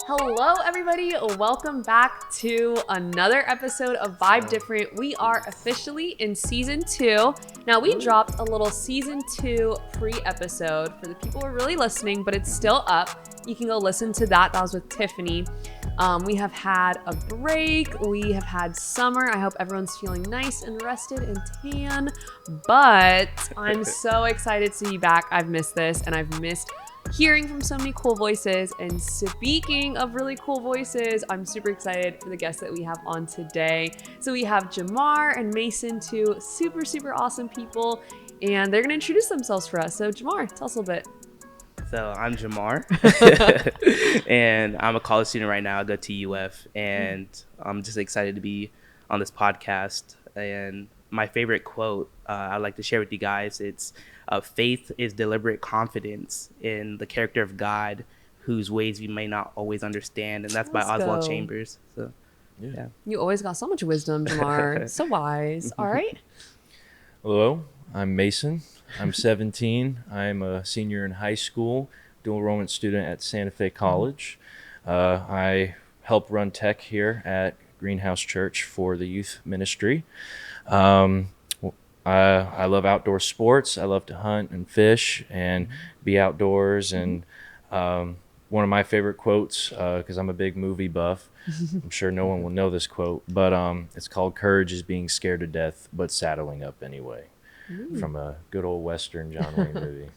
Hello, everybody. Welcome back to another episode of Vibe Different. We are officially in season 2. Now, we dropped a little season 2 pre-episode for the people who are really listening, but it's still up. You can go listen to that. That was with Tiffany. We have had a break. We have had summer. I hope everyone's feeling nice and rested and tan. But I'm so excited to be back. I've missed this, and I've missed hearing from so many cool voices. And speaking of really cool voices, I'm super excited for the guests that we have on today. So we have Jamar and Mason, two super awesome people, and they're gonna introduce themselves for us. So Jamar, tell us a little bit. So I'm Jamar, and I'm a college student right now. I go to UF, and I'm just excited to be on this podcast. And my favorite quote I'd like to share with you guys, it's faith is deliberate confidence in the character of God, whose ways we may not always understand. And that's by Oswald Chambers. So, yeah. You always got so much wisdom, Jamar. So wise. All right. Hello, I'm Mason. I'm 17. I'm a senior in high school, dual enrollment student at Santa Fe College. I help run tech here at Greenhouse Church for the youth ministry. I love outdoor sports. I love to hunt and fish and be outdoors. And one of my favorite quotes, because I'm a big movie buff, I'm sure no one will know this quote, but it's called "Courage is being scared to death, but saddling up anyway," from a good old Western John Wayne movie.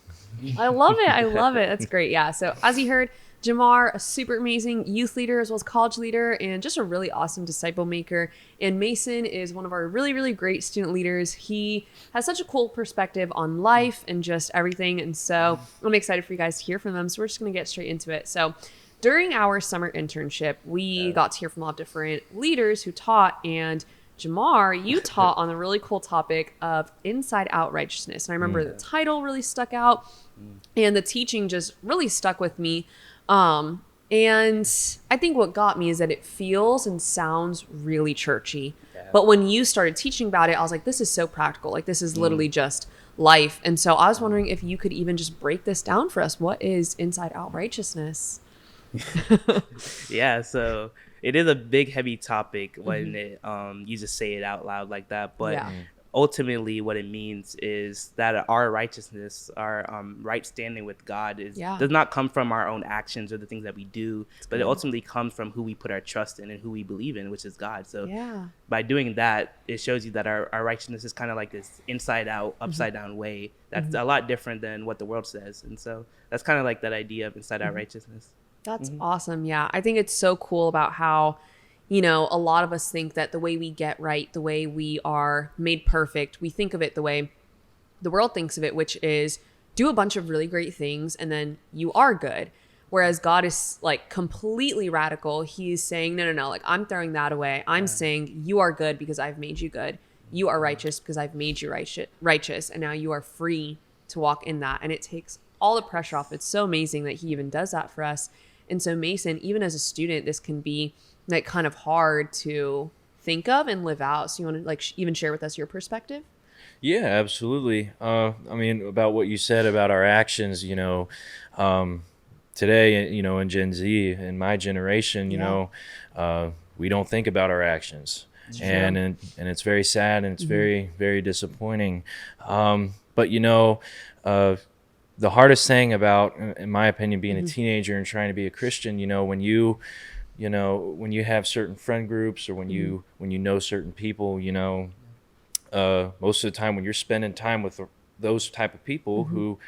I love it. I love it. That's great. Yeah. So as you heard, Jamar, a super amazing youth leader as well as college leader, and just a really awesome disciple maker. And Mason is one of our really great student leaders. He has such a cool perspective on life and just everything. And so I'm excited for you guys to hear from them. So we're just going to get straight into it. So during our summer internship, we got to hear from a lot of different leaders who taught. And Jamar, you taught on the really cool topic of inside out righteousness. And I remember the title really stuck out, and the teaching just really stuck with me. And I think what got me is that it feels and sounds really churchy. Yeah. But when you started teaching about it, I was like, this is so practical. Like, this is literally just life. And so I was wondering if you could even just break this down for us. What is inside out righteousness? Yeah, so it is a big, heavy topic when you just say it out loud like that. But ultimately what it means is that our righteousness, our right standing with God does not come from our own actions or the things that we do, but it ultimately comes from who we put our trust in and who we believe in, which is God. So by doing that, it shows you that our righteousness is kind of like this inside out, upside down way that's a lot different than what the world says. And so that's kind of like that idea of inside out righteousness. That's awesome. Yeah. I think it's so cool about how, you know, a lot of us think that the way we get right, the way we are made perfect, we think of it the way the world thinks of it, which is do a bunch of really great things and then you are good. Whereas God is like completely radical. He's saying, no, like I'm throwing that away. I'm saying you are good because I've made you good. You are righteous because I've made you righteous. And now you are free to walk in that. And it takes all the pressure off. It's so amazing that he even does that for us. And so Mason, even as a student, this can be like kind of hard to think of and live out. So you want to like even share with us your perspective? Yeah, absolutely. I mean, about what you said about our actions, you know, today, you know, in Gen Z, in my generation, you know, we don't think about our actions. And it's very sad and it's very disappointing. But, you know, the hardest thing about, in my opinion, being a teenager and trying to be a Christian, you know, when you have certain friend groups or when you know certain people, you know, most of the time when you're spending time with those type of people who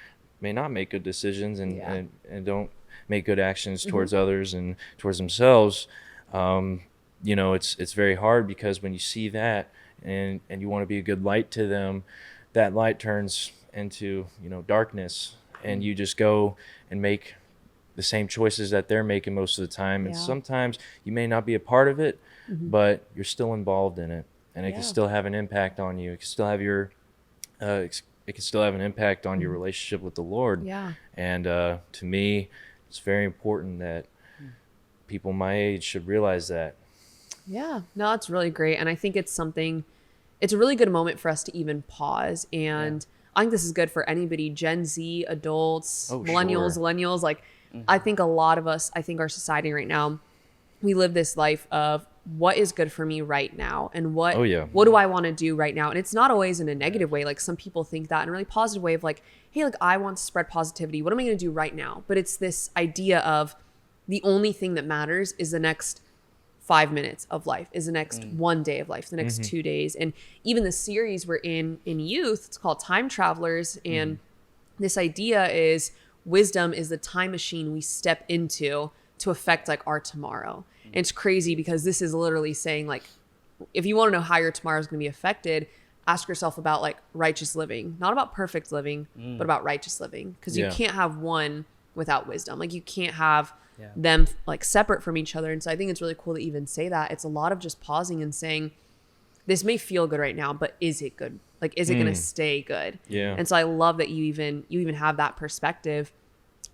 may not make good decisions and don't make good actions towards others and towards themselves, you know, it's very hard because when you see that and you want to be a good light to them, that light turns into, you know, darkness, and you just go and make the same choices that they're making most of the time. And sometimes you may not be a part of it, but you're still involved in it, and it can still have an impact on you. It can still have it can still have an impact on your relationship with the Lord. Yeah. And to me, it's very important that people my age should realize that. Yeah, no, it's really great. And I think it's a really good moment for us to even pause. And I think this is good for anybody, Gen Z, adults, millennials, like I think a lot of us, I think our society right now, we live this life of what is good for me right now and what do I want to do right now. And it's not always in a negative way. Like some people think that in a really positive way of like, hey, like I want to spread positivity. What am I going to do right now? But it's this idea of the only thing that matters is the next 5 minutes of life, is the next 1 day of life, the next 2 days. And even the series we're in youth, it's called Time Travelers. And this idea is wisdom is the time machine we step into to affect like our tomorrow. And it's crazy because this is literally saying like, if you want to know how your tomorrow is going to be affected, ask yourself about like righteous living, not about perfect living, but about righteous living. Because you can't have one without wisdom. Like you can't have them like separate from each other. And so I think it's really cool to even say that. It's a lot of just pausing and saying, this may feel good right now, but is it good? Like, is it going to stay good? Yeah. And so I love that you even have that perspective.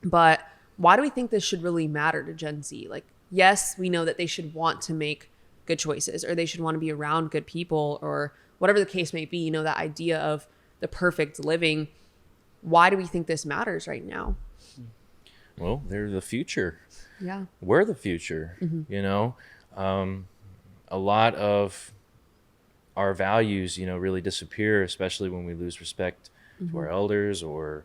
But why do we think this should really matter to Gen Z? Like, yes, we know that they should want to make good choices, or they should want to be around good people, or whatever the case may be, you know, that idea of the perfect living. Why do we think this matters right now? Well, they're the future. Yeah. We're the future, you know. A lot of our values, you know, really disappear, especially when we lose respect to our elders, or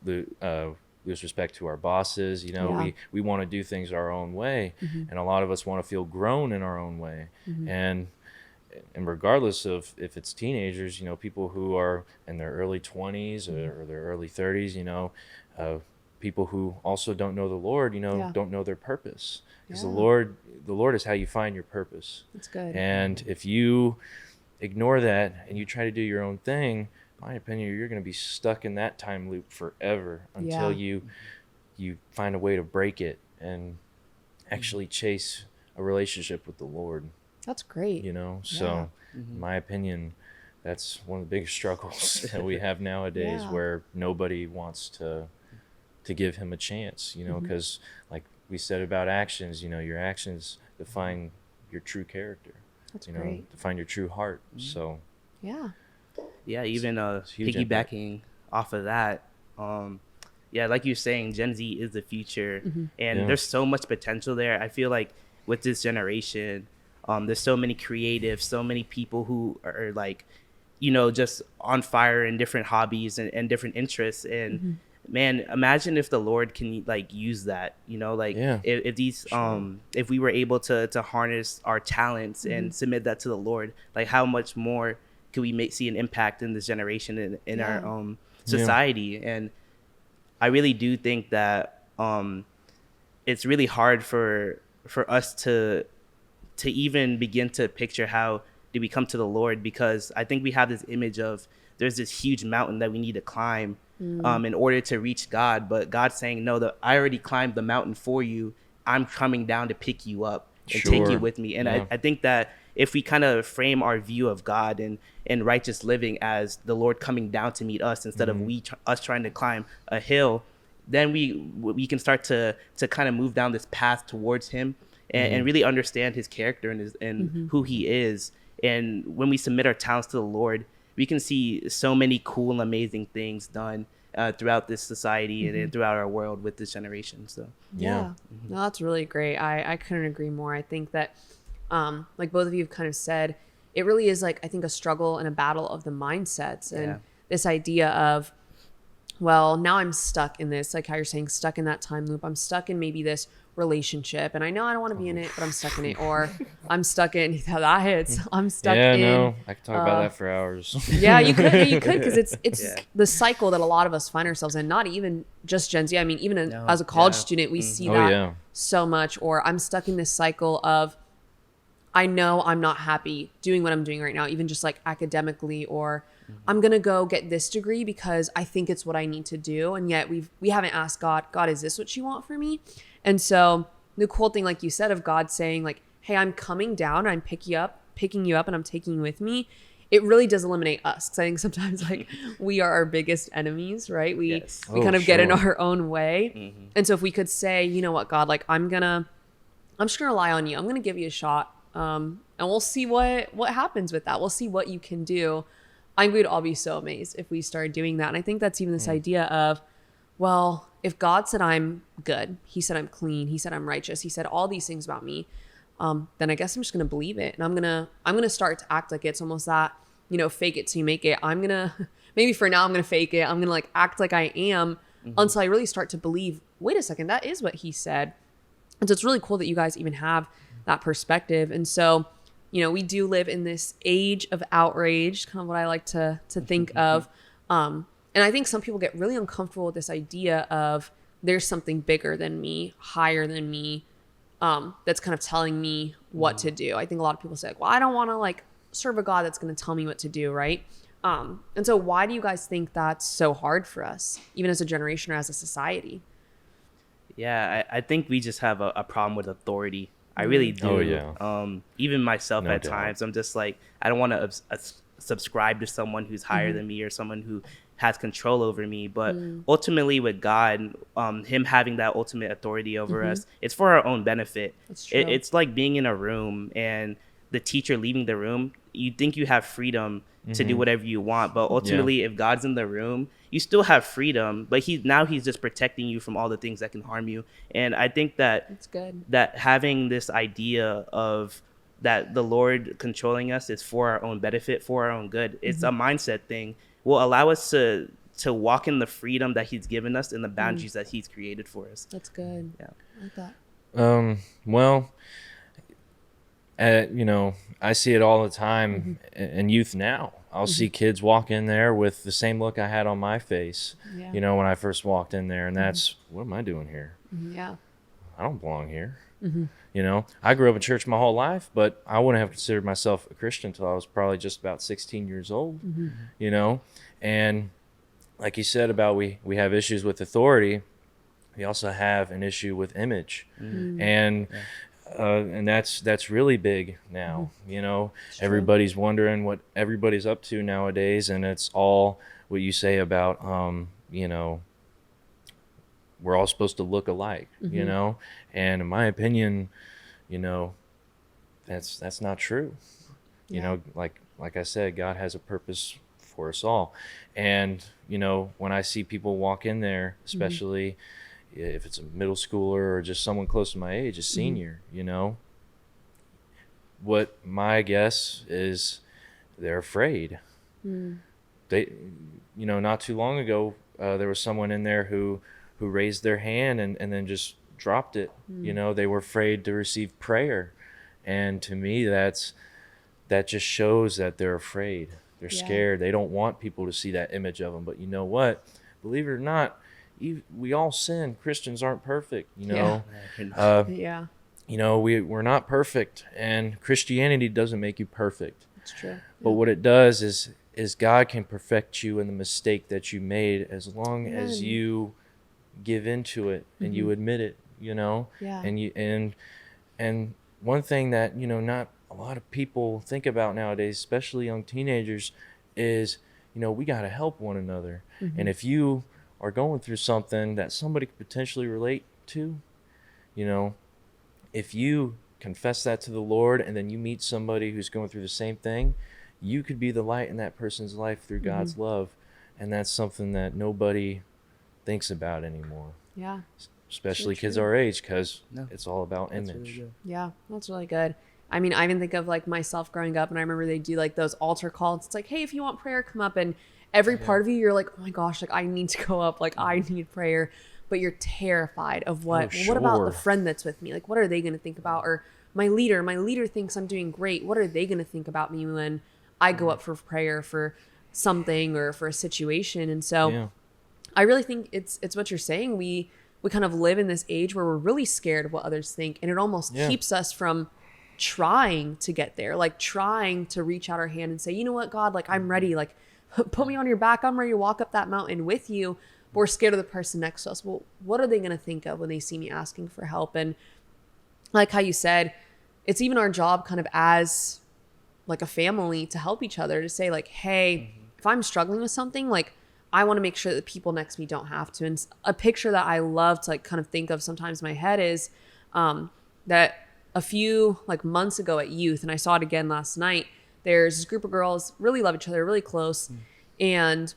lose respect to our bosses. You know, we want to do things our own way, and a lot of us want to feel grown in our own way. And regardless of if it's teenagers, you know, people who are in their early 20s or their early 30s, you know, people who also don't know the Lord, you know, don't know their purpose. Because the Lord is how you find your purpose. That's good. And if you ignore that and you try to do your own thing, in my opinion, you're going to be stuck in that time loop forever until you find a way to break it and actually chase a relationship with the Lord. That's great. You know, so in my opinion, that's one of the biggest struggles that we have nowadays, where nobody wants to give him a chance, you know, because like we said about actions, you know, your actions define your true character. That's great. Define your true heart. So even piggybacking off of that, like you're saying, Gen Z is the future, and there's so much potential there. I feel like with this generation, there's so many creatives, so many people who are like, you know, just on fire in different hobbies and different interests. And man, imagine if the Lord can like use that, you know, like if these if we were able to harness our talents and submit that to the Lord, like how much more could we see an impact in this generation in our society. And I really do think that it's really hard for us to even begin to picture how do we come to the Lord, because I think we have this image of there's this huge mountain that we need to climb in order to reach God. But God's saying, no, I already climbed the mountain for you. I'm coming down to pick you up and take you with me. And I think that if we kind of frame our view of God and righteous living as the Lord coming down to meet us instead of us trying to climb a hill, then we can start to kind of move down this path towards him and really understand his character and who he is. And when we submit our talents to the Lord, we can see so many cool and amazing things done throughout this society and throughout our world with this generation. So no, that's really great. I couldn't agree more. I think that like both of you have kind of said, it really is like, I think, a struggle and a battle of the mindsets and this idea of, well, now I'm stuck in this, like how you're saying, stuck in that time loop. I'm stuck in maybe this relationship, and I know I don't want to be in it, but I'm stuck in it. Or I'm stuck in how that hits. I'm stuck in. No, I could talk about that for hours. Yeah, you could, because it's the cycle that a lot of us find ourselves in. Not even just Gen Z. I mean, even as a college student, we see that so much. Or I'm stuck in this cycle of, I know I'm not happy doing what I'm doing right now, even just like academically, or I'm going to go get this degree because I think it's what I need to do. And yet we haven't asked God, is this what you want for me? And so the cool thing, like you said, of God saying like, hey, I'm coming down, I'm picking you up and I'm taking you with me. It really does eliminate us. Cause I think sometimes like we are our biggest enemies, right? We kind of get in our own way. And so if we could say, you know what, God, like I'm just going to rely on you. I'm going to give you a shot. And we'll see what happens with that. We'll see what you can do. I think we'd all be so amazed if we started doing that. And I think that's even this idea of, well, if God said I'm good, he said I'm clean, he said I'm righteous, he said all these things about me, then I guess I'm just going to believe it. And I'm going to start to act like it's almost that, fake it till you make it. I'm going to, maybe for now, I'm going to fake it. I'm going to like act like I am until I really start to believe, wait a second, that is what he said. And so it's really cool that you guys even have that perspective. And so, we do live in this age of outrage, kind of what I like to think of. And I think some people get really uncomfortable with this idea of there's something bigger than me, higher than me, that's kind of telling me what to do. I think a lot of people say, like, well, I don't want to like serve a God that's going to tell me what to do, right? And so why do you guys think that's so hard for us, even as a generation or as a society? Yeah, I think we just have a problem with authority. I really do. Oh, yeah. Even myself No at doubt. times, I'm just like, I don't want to subscribe to someone who's higher than me or someone who has control over me. But ultimately with God, him having that ultimate authority over us, it's for our own benefit. That's true. It's like being in a room and the teacher leaving the room. You think you have freedom to do whatever you want, but ultimately if God's in the room, you still have freedom, but he's just protecting you from all the things that can harm you. And I think that That's good. that having this idea of that the Lord controlling us is for our own benefit, for our own good, it's a mindset thing, will allow us to walk in the freedom that he's given us and the boundaries that he's created for us. That's good. Yeah. I like that. Well, I see it all the time in youth now. I'll see kids walk in there with the same look I had on my face, Yeah. when I first walked in there. And that's, what am I doing here? Yeah. I don't belong here. I grew up in church my whole life, but I wouldn't have considered myself a Christian until I was probably just about 16 years old, And like you said about we have issues with authority, we also have an issue with image. And that's really big now. Everybody's wondering what everybody's up to nowadays, and it's all what you say about we're all supposed to look alike, and in my opinion, that's not true. Like I said, God has a purpose for us all. And when I see people walk in there, especially if it's a middle schooler or just someone close to my age, a senior, what my guess is, they're afraid. They, not too long ago, there was someone in there who raised their hand and then just dropped it. They were afraid to receive prayer. And to me, that just shows that they're afraid. They're scared. They don't want people to see that image of them. But you know what? Believe it or not, we all sin. Christians aren't perfect, Yeah. We're not perfect, and Christianity doesn't make you perfect. It's true. But what it does is God can perfect you in the mistake that you made, as long as you give into it and you admit it, Yeah. And one thing that, not a lot of people think about nowadays, especially young teenagers, is, we got to help one another. And if you are going through something that somebody could potentially relate to, if you confess that to the Lord and then you meet somebody who's going through the same thing, you could be the light in that person's life through God's love. And that's something that nobody thinks about anymore. Yeah. Especially So kids true. our age, because it's all about That's image. really good. Yeah, that's really good. I mean, I even think of like myself growing up, and I remember they do like those altar calls. It's like, hey, if you want prayer, come up. And every part of you, you're like, oh my gosh, like I need to go up, like I need prayer. But you're terrified of what. Well, what about the sure. friend that's with me? Like, what are they going to think about? Or my leader thinks I'm doing great. What are they going to think about me when I go up for prayer for something or for a situation? And so I really think it's what you're saying. We kind of live in this age where we're really scared of what others think, and it almost keeps us from trying to get there, like trying to reach out our hand and say, you know what, God, like I'm ready, like put me on your back, I'm ready to walk up that mountain with you. But we're scared of the person next to us. Well, what are they going to think of when they see me asking for help? And like how you said, it's even our job kind of as like a family to help each other, to say like, hey, if I'm struggling with something, like I want to make sure that the people next to me don't have to. And a picture that I love to like kind of think of sometimes in my head is that a few like months ago at youth, and I saw it again last night, there's this group of girls really love each other, really close. And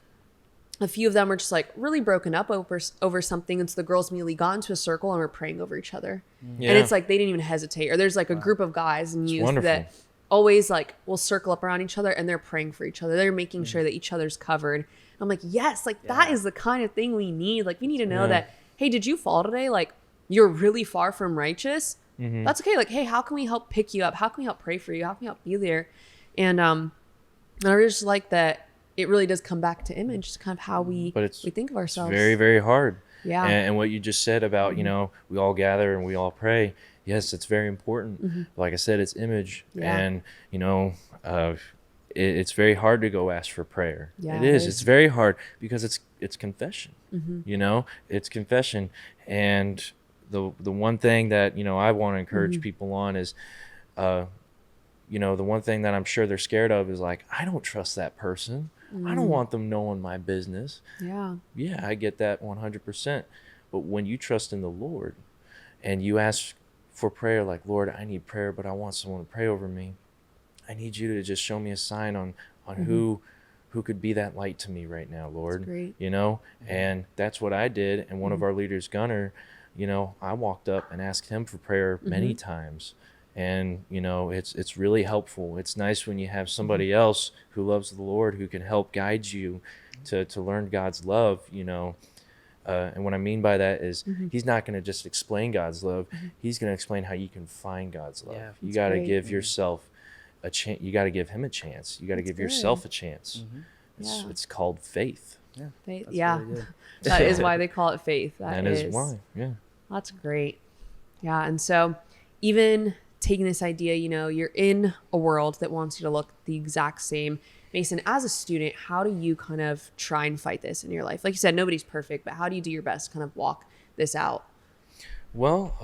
a few of them were just like really broken up over something. And so the girls immediately got into a circle and were praying over each other. Yeah. And it's like they didn't even hesitate. Or there's like a group of guys and youth that always like will circle up around each other and they're praying for each other. They're making sure that each other's covered. And I'm like, yes, like that is the kind of thing we need. Like we need to know that, hey, did you fall today? Like you're really far from righteous. That's okay. Like, hey, how can we help pick you up? How can we help pray for you? How can we help be there? And I just like that it really does come back to image, just kind of how we think of ourselves. It's very, very hard. Yeah. And what you just said about, you know, we all gather and we all pray. Yes, it's very important. Like I said, it's image. Yeah. And, you know, it's very hard to go ask for prayer. Yeah, it is. It's very hard because it's confession. You know, it's confession. And the one thing that, you know, I want to encourage people on is, you know, the one thing that I'm sure they're scared of is like, I don't trust that person. I don't want them knowing my business. Yeah. Yeah, I get that 100%. But when you trust in the Lord and you ask for prayer, like, Lord, I need prayer, but I want someone to pray over me. I need you to just show me a sign on who could be that light to me right now, Lord. That's great. You know, and that's what I did. And one of our leaders, Gunner, you know, I walked up and asked him for prayer many times. And, you know, it's really helpful. It's nice when you have somebody else who loves the Lord who can help guide you to learn God's love, you know. And what I mean by that is he's not going to just explain God's love. He's going to explain how you can find God's love. Yeah, you got to give yourself a chance. You got to give him a chance. You got to give yourself a chance. It's called faith. Yeah. Faith. That's Yeah. really good. That is why they call it faith. That is why. Yeah. That's great. Yeah. And so even taking this idea, you know, you're in a world that wants you to look the exact same. Mason, as a student, how do you kind of try and fight this in your life? Like you said, nobody's perfect, but how do you do your best to kind of walk this out? Well,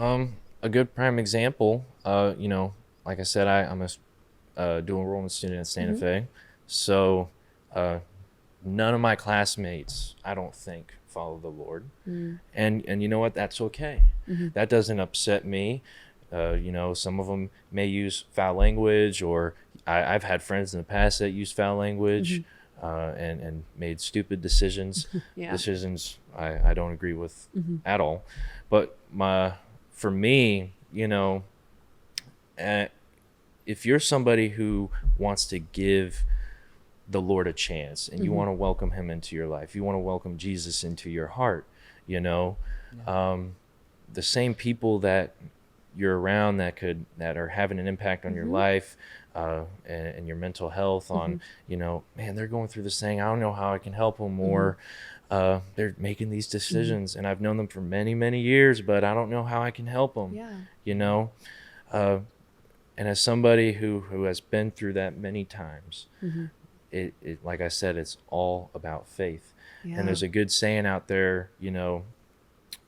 a good prime example, you know, like I said, I'm a dual enrollment student at Santa Fe. So none of my classmates, I don't think, follow the Lord. And you know what? That's okay. That doesn't upset me. You know, some of them may use foul language, or I've had friends in the past that use foul language and made stupid decisions. Decisions I don't agree with at all. But for me, you know, if you're somebody who wants to give the Lord a chance and you want to welcome him into your life, you want to welcome Jesus into your heart, you know, the same people that you're around that are having an impact on your life and your mental health on, you know, man, they're going through this thing. I don't know how I can help them, or they're making these decisions and I've known them for many, many years, but I don't know how I can help them, you know? And as somebody who has been through that many times, it like I said, it's all about faith. And there's a good saying out there, you know,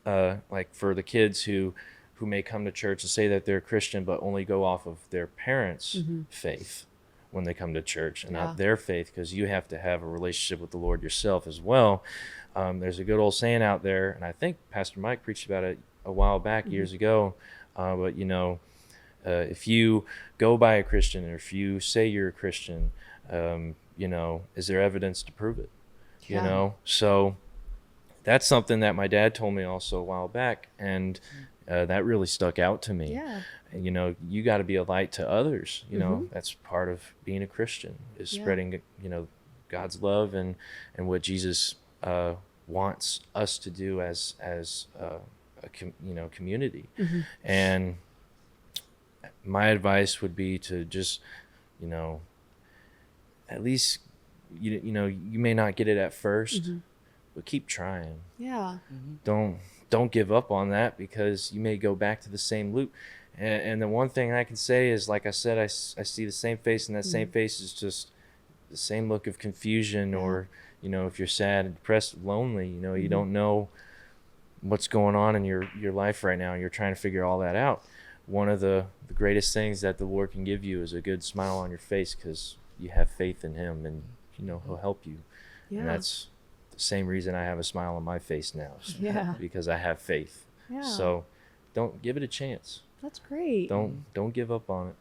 like for the kids who may come to church and say that they're Christian, but only go off of their parents' faith when they come to church and not their faith, because you have to have a relationship with the Lord yourself as well. There's a good old saying out there, and I think Pastor Mike preached about it a while back, years ago, but you know, if you go by a Christian, or if you say you're a Christian, you know, is there evidence to prove it? You know, so that's something that my dad told me also a while back, and that really stuck out to me. And, you know, you got to be a light to others. You know, that's part of being a Christian, is spreading, you know, God's love and what Jesus wants us to do as you know, community. And my advice would be to just, you know, at least you know, you may not get it at first, but keep trying. Don't give up on that, because you may go back to the same loop. And the one thing I can say is, like I said, I see the same face, and that same face is just the same look of confusion, or, you know, if you're sad and depressed, lonely, you know, you don't know what's going on in your life right now, and you're trying to figure all that out. One of the greatest things that the Lord can give you is a good smile on your face, because you have faith in him, and, you know, he'll help you. And that's the same reason I have a smile on my face now, because I have faith. So don't give it a chance. That's great. Don't give up on it.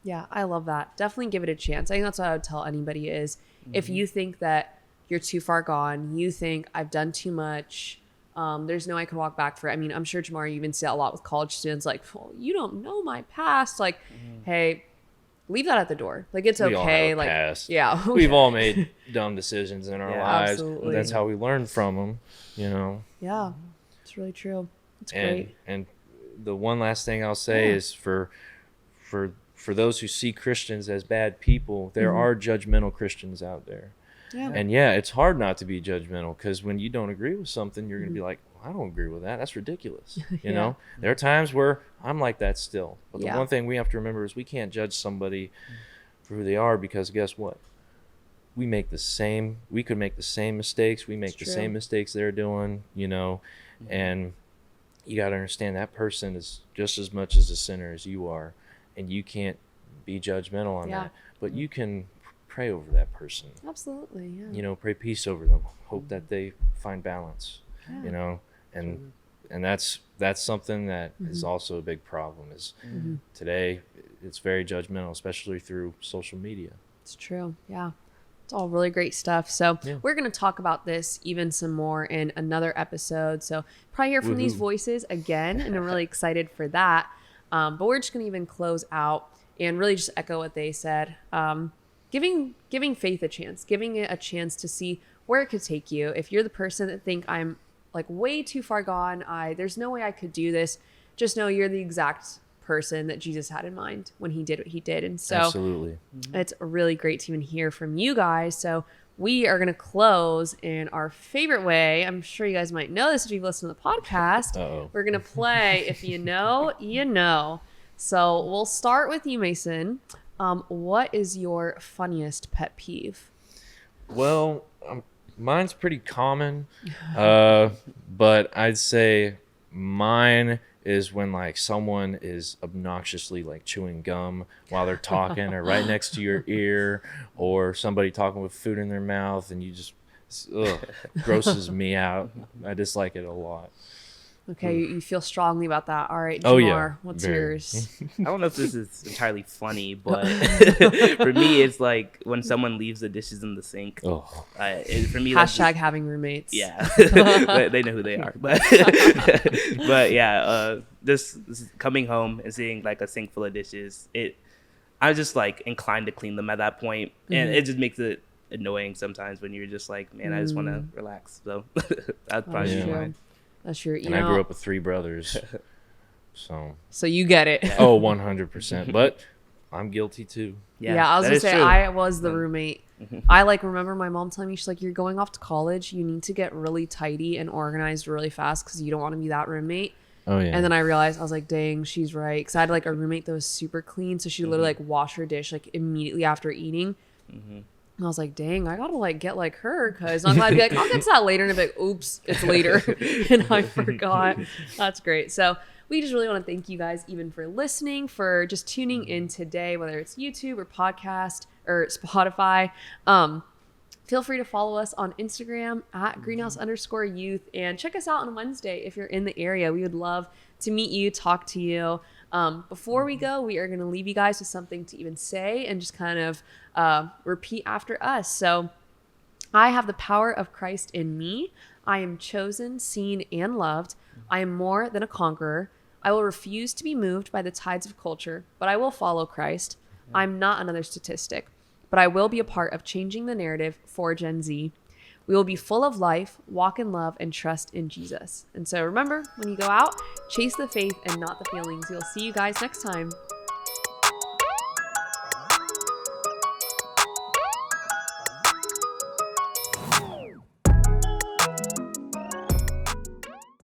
Yeah, I love that. Definitely give it a chance. I think that's what I would tell anybody is, if you think that you're too far gone. You think I've done too much. There's no way I could walk back for it. I mean, I'm sure, Jamar, you even see that a lot with college students. Like, well, you don't know my past. Like, hey, leave that at the door. Like, it's We all okay. have a Like, past. yeah, We've all made dumb decisions in our Yeah, lives. absolutely. That's how we learn from them, you know. yeah, it's really true. It's and great. and the one last thing I'll say is for those who see Christians as bad people, there are judgmental Christians out there. Yeah. And yeah, it's hard not to be judgmental, because when you don't agree with something, you're going to be like, well, I don't agree with that. That's ridiculous. You know, there are times where I'm like that still. But the one thing we have to remember is we can't judge somebody for who they are, because guess what? We could make the same mistakes. We make the same mistakes they're doing, you know, and you got to understand that person is just as much as a sinner as you are, and you can't be judgmental on that. But you can pray over that person. Absolutely, yeah. You know, pray peace over them. Hope that they find balance. You know, and that's something that is also a big problem. Is today it's very judgmental, especially through social media. It's true. Yeah. It's all really great stuff. So we're going to talk about this even some more in another episode. So probably hear from these voices again, and I'm really excited for that. But we're just going to even close out and really just echo what they said. Giving faith a chance, giving it a chance to see where it could take you. If you're the person that think I'm like way too far gone, there's no way I could do this, just know you're the exact person that Jesus had in mind when he did what he did. And so Absolutely. It's really great to even hear from you guys. So we are going to close in our favorite way. I'm sure you guys might know this if you've listened to the podcast. We're going to play If You Know, You Know. So we'll start with you, Mason. What is your funniest pet peeve? Well, mine's pretty common, but I'd say mine is when like someone is obnoxiously like chewing gum while they're talking, or right next to your ear, or somebody talking with food in their mouth, and you just grosses me out. I dislike it a lot. Okay, you feel strongly about that. All right, Jamar, what's yours? I don't know if this is entirely funny, but for me, it's like when someone leaves the dishes in the sink. For me, hashtag having roommates. Yeah, they know who they are. But but yeah, just coming home and seeing like a sink full of dishes, I'm just like inclined to clean them at that point, and it just makes it annoying sometimes when you're just like, man, I just want to relax. So that's probably mine. That's true. And I grew up with 3 brothers, so you get it. 100%. But I'm guilty too. Yeah, I was gonna say I was the roommate. I like remember my mom telling me, she's like, "You're going off to college. You need to get really tidy and organized really fast because you don't want to be that roommate." Oh yeah. And then I realized, I was like, "Dang, she's right." Because I had like a roommate that was super clean, so she literally like wash her dish like immediately after eating. And I was like, dang, I gotta like get like her, because I'm glad to be like, I'll get to that later, and I'll be like, oops, it's later and I forgot. That's great. So we just really want to thank you guys even for listening, for just tuning in today, whether it's YouTube or podcast or Spotify. Feel free to follow us on Instagram at greenhouse_youth, and check us out on Wednesday if you're in the area. We would love to meet you, talk to you. Before we go, we are going to leave you guys with something to even say and just kind of repeat after us. So I have the power of Christ in me. I am chosen, seen, and loved. I am more than a conqueror. I will refuse to be moved by the tides of culture, but I will follow Christ. I'm not another statistic, but I will be a part of changing the narrative for Gen Z. We will be full of life, walk in love, and trust in Jesus. And so remember, when you go out, chase the faith and not the feelings. We'll see you guys next time.